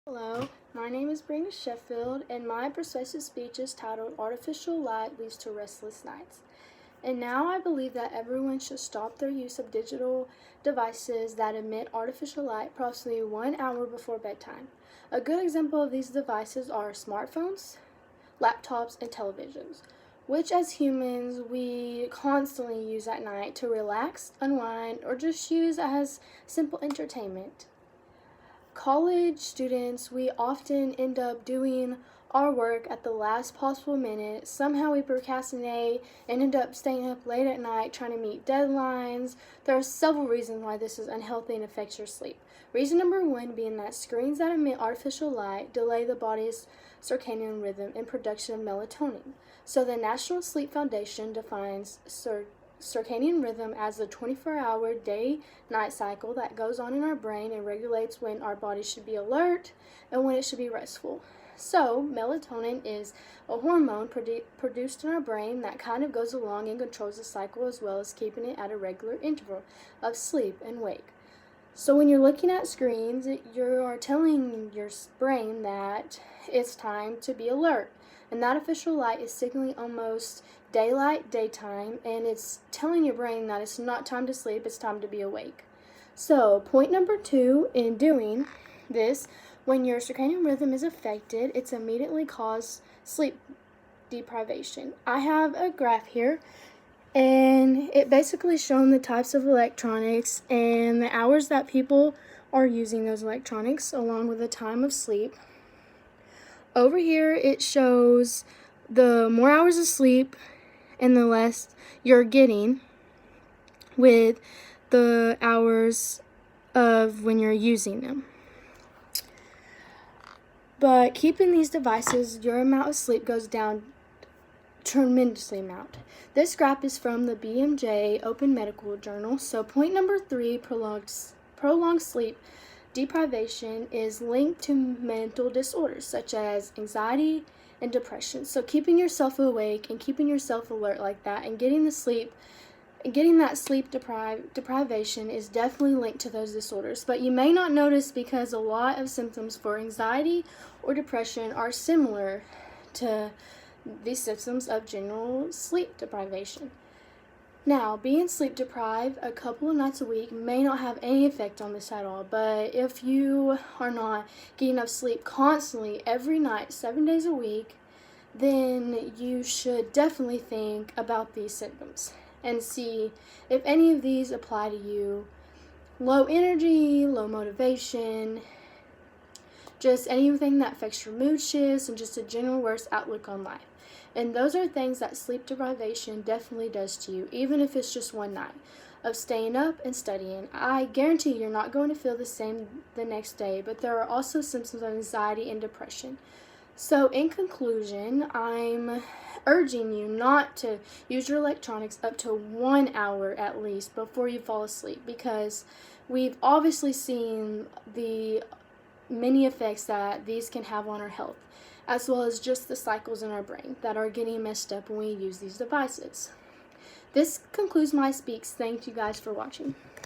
Hello, my name is Brenda Sheffield, and my persuasive speech is titled Artificial Light Leads to Restless Nights. And now I believe that everyone should stop their use of digital devices that emit artificial light approximately 1 hour before bedtime. A good example of these devices are smartphones, laptops, and televisions, which as humans we constantly use at night to relax, unwind, or just use as simple entertainment. College students, we often end up doing our work at the last possible minute. Somehow we procrastinate and end up staying up late at night trying to meet deadlines. There are several reasons why this is unhealthy and affects your sleep. Reason number one being that screens that emit artificial light delay the body's circadian rhythm and production of melatonin. So the National Sleep Foundation defines circadian rhythm as the 24-hour day-night cycle that goes on in our brain and regulates when our body should be alert and when it should be restful. So, melatonin is a hormone produced in our brain that kind of goes along and controls the cycle as well as keeping it at a regular interval of sleep and wake. So when you're looking at screens, you are telling your brain that it's time to be alert. And that artificial light is signaling almost daylight, daytime, and it's telling your brain that it's not time to sleep, it's time to be awake. So point number 2 in doing this, when your circadian rhythm is affected, it's immediately cause sleep deprivation. I have a graph here, and it basically shows the types of electronics and the hours that people are using those electronics along with the time of sleep. Over here it shows the more hours of sleep and the less you're getting with the hours of when you're using them. But keeping these devices, your amount of sleep goes down tremendously amount. This graph is from the BMJ Open Medical Journal. So point number 3, prolonged sleep deprivation is linked to mental disorders such as anxiety and depression. So keeping yourself awake and keeping yourself alert like that and getting that sleep deprivation is definitely linked to those disorders. But you may not notice because a lot of symptoms for anxiety or depression are similar to these symptoms of general sleep deprivation. Now, being sleep deprived a couple of nights a week may not have any effect on this at all, but if you are not getting enough sleep constantly every night, 7 days a week, then you should definitely think about these symptoms and see if any of these apply to you. Low energy, low motivation, just anything that affects your mood shifts and just a general worse outlook on life. And those are things that sleep deprivation definitely does to you, even if it's just one night of staying up and studying. I guarantee you're not going to feel the same the next day, but there are also symptoms of anxiety and depression. So in conclusion, I'm urging you not to use your electronics up to 1 hour at least before you fall asleep, because we've obviously seen the many effects that these can have on our health, as well as just the cycles in our brain that are getting messed up when we use these devices. This concludes my speech. Thank you guys for watching.